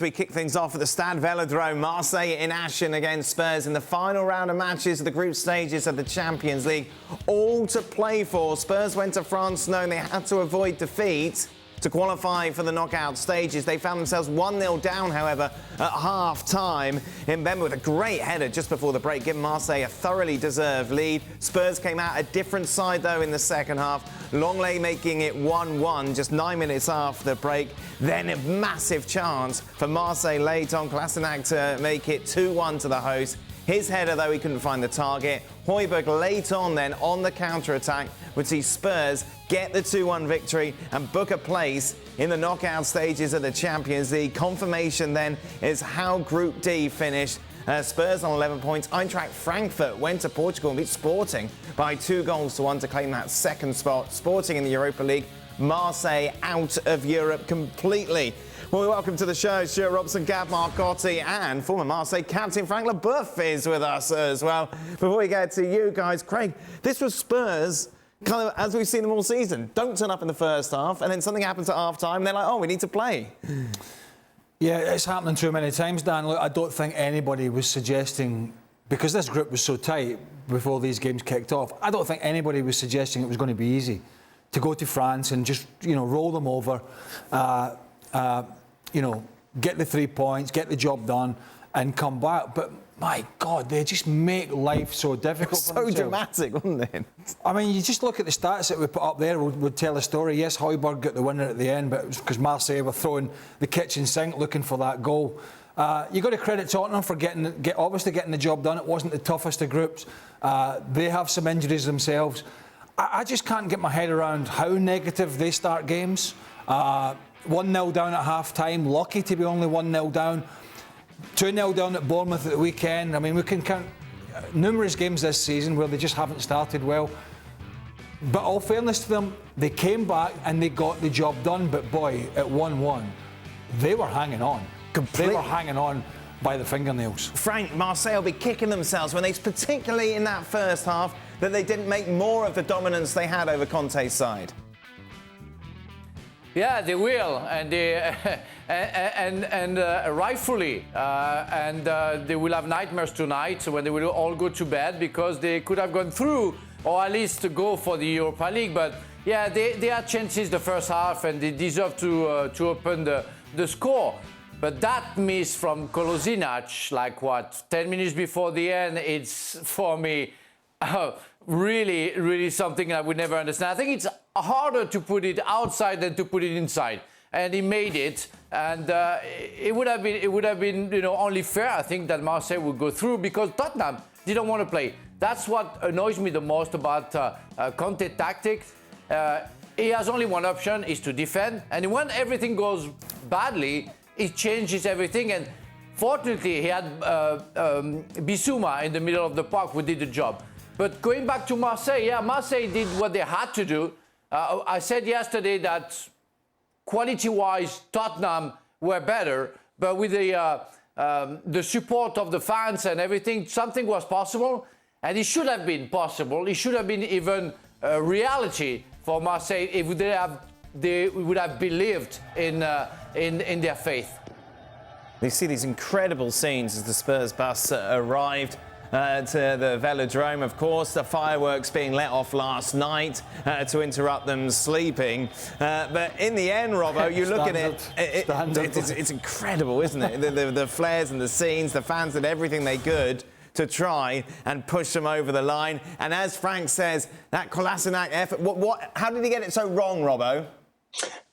We kick things off at the Stade Velodrome. Marseille in action against Spurs in the final round of matches of the group stages of the Champions League. All to play for. Spurs went to France knowing they had to avoid defeat to qualify for the knockout stages. They found themselves 1-0 down, however, at half-time. Mbemba with a great header just before the break, giving Marseille a thoroughly deserved lead. Spurs came out a different side, though, in the second half. Longley making it 1-1 just 9 minutes after the break. Then a massive chance for Marseille late on. Kolasinac to make it 2-1 to the host. His header, though, he couldn't find the target. Højbjerg late on then on the counter-attack would see Spurs get the 2-1 victory and book a place in the knockout stages of the Champions League. Confirmation then is how Group D finished. Spurs on 11 points. Eintracht Frankfurt went to Portugal and beat Sporting by 2-1 to claim that second spot. Sporting in the Europa League. Marseille out of Europe completely. Well, welcome to the show. Stuart Robson, Gav Marcotti, and former Marseille captain Frank Leboeuf is with us as well. Before we get to you guys, Craig, this was Spurs, kind of as we've seen them all season. Don't turn up in the first half, and then something happens at half-time, and they're like, oh, we need to play. Yeah, it's happening too many times, Dan. Look, I don't think anybody was suggesting, because this group was so tight before these games kicked off, I don't think anybody was suggesting it was going to be easy to go to France and just, roll them over, get the 3 points, get the job done, and come back. But my God, they just make life so difficult for themselves. So dramatic, wasn't it? I mean, you just look at the stats that we put up there, would tell a story. Yes, Højbjerg got the winner at the end, but it was because Marseille were throwing the kitchen sink looking for that goal. You've got to credit Tottenham for obviously getting the job done. It wasn't the toughest of groups. They have some injuries themselves. I just can't get my head around how negative they start games. 1-0 down at half-time, lucky to be only 1-0 down. 2-0 down at Bournemouth at the weekend. I mean, we can count numerous games this season where they just haven't started well. But all fairness to them, they came back and they got the job done. But boy, at 1-1, they were hanging on. Completely. They were hanging on by the fingernails. Frank, Marseille will be kicking themselves when they, particularly in that first half, that they didn't make more of the dominance they had over Conte's side. Yeah, they will, and they rightfully, they will have nightmares tonight when they will all go to bed because they could have gone through, or at least to go for the Europa League. But yeah, they had chances the first half, and they deserve to open the score. But that miss from Kolasinac, 10 minutes before the end, it's for me really, really something I would never understand. I think it's harder to put it outside than to put it inside, and he made it. And it would have been, only fair, I think, that Marseille would go through because Tottenham didn't want to play. That's what annoys me the most about Conte tactics. He has only one option, is to defend, and when everything goes badly, it changes everything. And fortunately, he had Bissouma in the middle of the park who did the job. But going back to Marseille, yeah, Marseille did what they had to do. I said yesterday that quality-wise, Tottenham were better, but with the support of the fans and everything, something was possible, and it should have been possible. It should have been even a reality for Marseille if they would have believed in their faith. You see these incredible scenes as the Spurs bus arrived to the Velodrome. Of course, the fireworks being let off last night to interrupt them sleeping. But in the end, Robbo, you look at it, it's incredible, isn't it? The flares and the scenes, the fans did everything they could to try and push them over the line. And as Frank says, that Kolasinac effort, how did he get it so wrong, Robbo?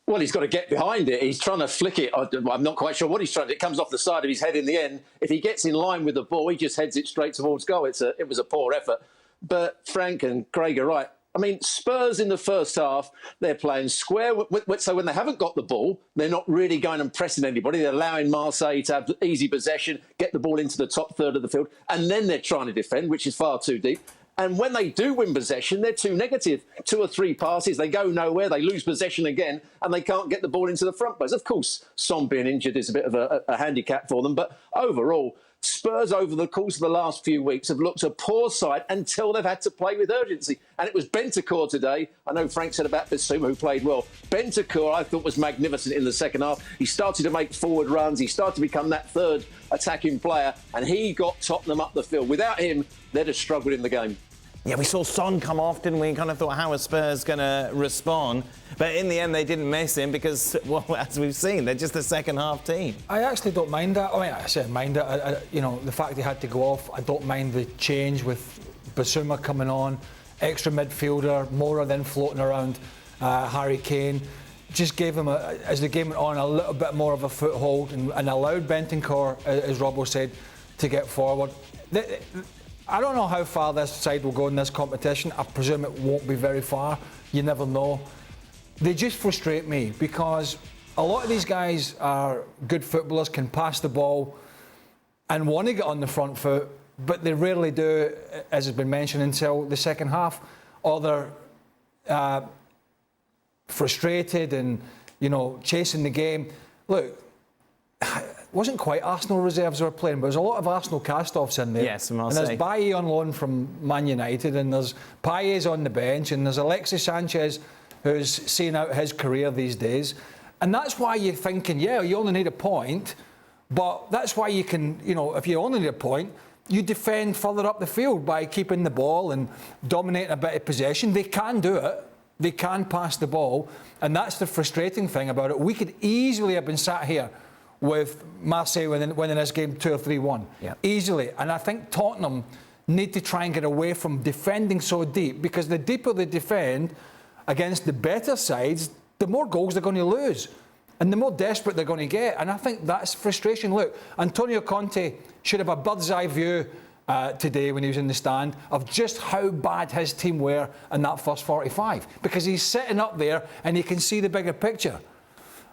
Well, he's got to get behind it. He's trying to flick it. I'm not quite sure what he's trying to do. It comes off the side of his head in the end. If he gets in line with the ball, he just heads it straight towards goal. It was a poor effort. But Frank and Craig are right. I mean, Spurs in the first half, they're playing square. So when they haven't got the ball, they're not really going and pressing anybody. They're allowing Marseille to have easy possession, get the ball into the top third of the field, and then they're trying to defend, which is far too deep. And when they do win possession, they're too negative. 2 or 3 passes, they go nowhere, they lose possession again, and they can't get the ball into the front post. Of course, Son being injured is a bit of a handicap for them, but overall, Spurs, over the course of the last few weeks, have looked a poor side until they've had to play with urgency. And it was Bentancur today. I know Frank said about Bissouma, who played well. Bentancur, I thought, was magnificent in the second half. He started to make forward runs. He started to become that third attacking player. And he got Tottenham up the field. Without him, they'd have struggled in the game. Yeah, we saw Son come off, didn't we? And kind of thought, how are Spurs going to respond? But in the end, they didn't miss him because, well, as we've seen, they're just a second-half team. I actually don't mind that. I mean, I said mind it. You know, the fact he had to go off, I don't mind the change with Bissouma coming on, extra midfielder, Mora then floating around, Harry Kane. Just gave him, as the game went on, a little bit more of a foothold and allowed Bentancur, as Robbo said, to get forward. I don't know how far this side will go in this competition. I presume it won't be very far. You never know. They just frustrate me because a lot of these guys are good footballers, can pass the ball and want to get on the front foot, but they rarely do, as has been mentioned, until the second half. Or they're frustrated and, you know, chasing the game. Look, it wasn't quite Arsenal reserves were playing, but there's a lot of Arsenal cast-offs in there. Yes, and Marseille. there's Bailly on loan from Man United, and there's Payet's on the bench, and there's Alexis Sanchez, who's seeing out his career these days. And that's why you're thinking, yeah, you only need a point, but that's why you can, you know, if you only need a point, you defend further up the field by keeping the ball and dominating a bit of possession. They can do it. They can pass the ball. And that's the frustrating thing about it. We could easily have been sat here with Marseille winning this game 2 or 3-1. Yeah. Easily. And I think Tottenham need to try and get away from defending so deep, because the deeper they defend against the better sides, the more goals they're going to lose and the more desperate they're going to get. And I think that's frustration. Look, Antonio Conte should have a bird's eye view today when he was in the stand of just how bad his team were in that first 45, because he's sitting up there and he can see the bigger picture.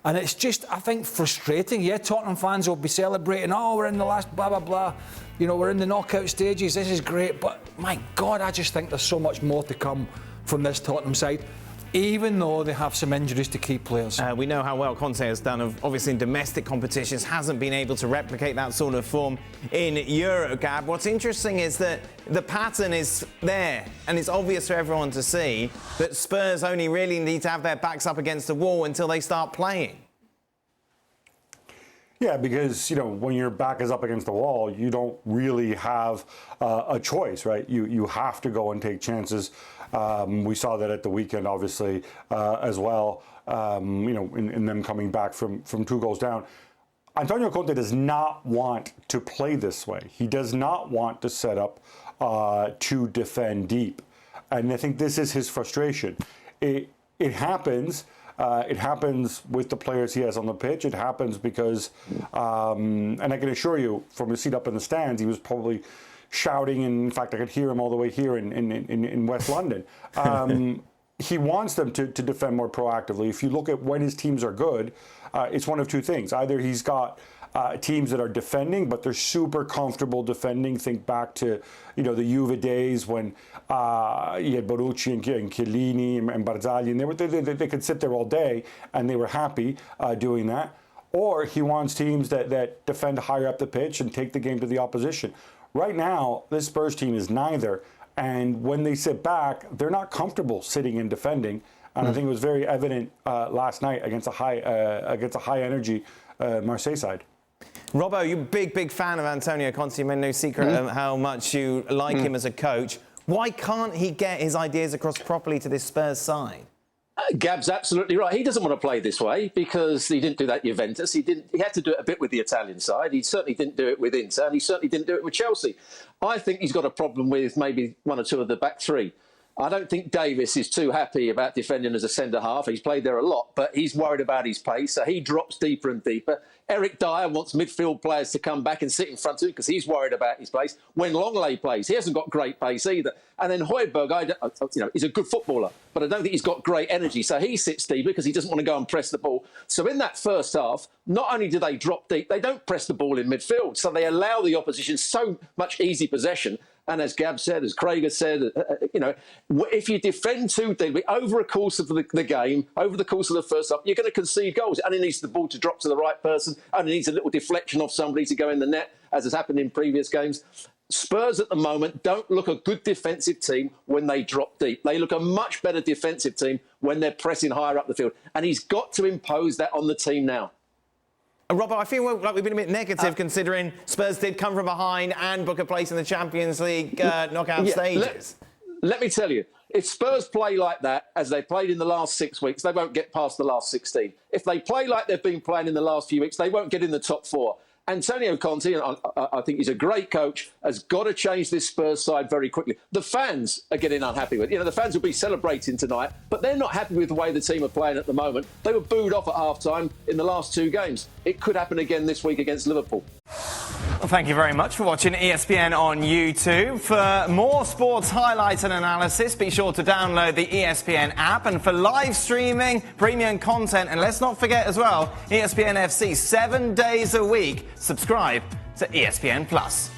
And it's just, I think, frustrating. Yeah, Tottenham fans will be celebrating, oh, we're in the last blah, blah, blah. You know, we're in the knockout stages, this is great. But, my God, I just think there's so much more to come from this Tottenham side, even though they have some injuries to key players. We know how well Conte has done, obviously, in domestic competitions, hasn't been able to replicate that sort of form in Europe, Gab. What's interesting is that the pattern is there, and it's obvious for everyone to see that Spurs only really need to have their backs up against the wall until they start playing. Yeah, because, you know, when your back is up against the wall, you don't really have a choice, right? You have to go and take chances. We saw that at the weekend, obviously, as well, you know, in them coming back from 2 goals down. Antonio Conte does not want to play this way. He does not want to set up to defend deep. And I think this is his frustration. It happens. It happens with the players he has on the pitch. It happens because, and I can assure you, from his seat up in the stands, he was probably shouting. And in fact, I could hear him all the way here in West London. He wants them to defend more proactively. If you look at when his teams are good, it's one of two things. Either he's got teams that are defending, but they're super comfortable defending. Think back to, you know, the Juve days when you had Bonucci and Chiellini and Barzagli, and they could sit there all day and they were happy doing that. Or he wants teams that defend higher up the pitch and take the game to the opposition. Right now, this Spurs team is neither. And when they sit back, they're not comfortable sitting and defending. And I think it was very evident last night against a high energy Marseille side. Robbo, you're a big fan of Antonio Conte. You made no secret of how much you like him as a coach. Why can't he get his ideas across properly to this Spurs side? Gab's absolutely right. He doesn't want to play this way because he didn't do that at Juventus. He had to do it a bit with the Italian side. He certainly didn't do it with Inter, and he certainly didn't do it with Chelsea. I think he's got a problem with maybe 1 or 2 of the back 3. I don't think Davis is too happy about defending as a centre-half. He's played there a lot, but he's worried about his pace, so he drops deeper and deeper. Eric Dyer wants midfield players to come back and sit in front of him because he's worried about his pace. When Longley plays, he hasn't got great pace either. And then Højbjerg, he's a good footballer, but I don't think he's got great energy, so he sits deeper because he doesn't want to go and press the ball. So in that first half, not only do they drop deep, they don't press the ball in midfield, so they allow the opposition so much easy possession. And as Gab said, as Craig has said, if you defend too deeply over a course of the game, over the course of the first half, you're going to concede goals. And it needs the ball to drop to the right person. And it needs a little deflection off somebody to go in the net, as has happened in previous games. Spurs at the moment don't look a good defensive team when they drop deep. They look a much better defensive team when they're pressing higher up the field. And he's got to impose that on the team now. Robert, I feel like we've been a bit negative considering Spurs did come from behind and book a place in the Champions League knockout stages. Let me tell you, if Spurs play like that, as they played in the last 6 weeks, they won't get past the last 16. If they play like they've been playing in the last few weeks, they won't get in the top 4. Antonio Conte, and I think he's a great coach, has got to change this Spurs side very quickly. The fans are getting unhappy with it. The fans will be celebrating tonight, but they're not happy with the way the team are playing at the moment. They were booed off at half-time in the last 2 games. It could happen again this week against Liverpool. Well, thank you very much for watching ESPN on YouTube. For more sports highlights and analysis, be sure to download the ESPN app. And for live streaming, premium content, and let's not forget as well, ESPN FC 7 days a week. Subscribe to ESPN Plus.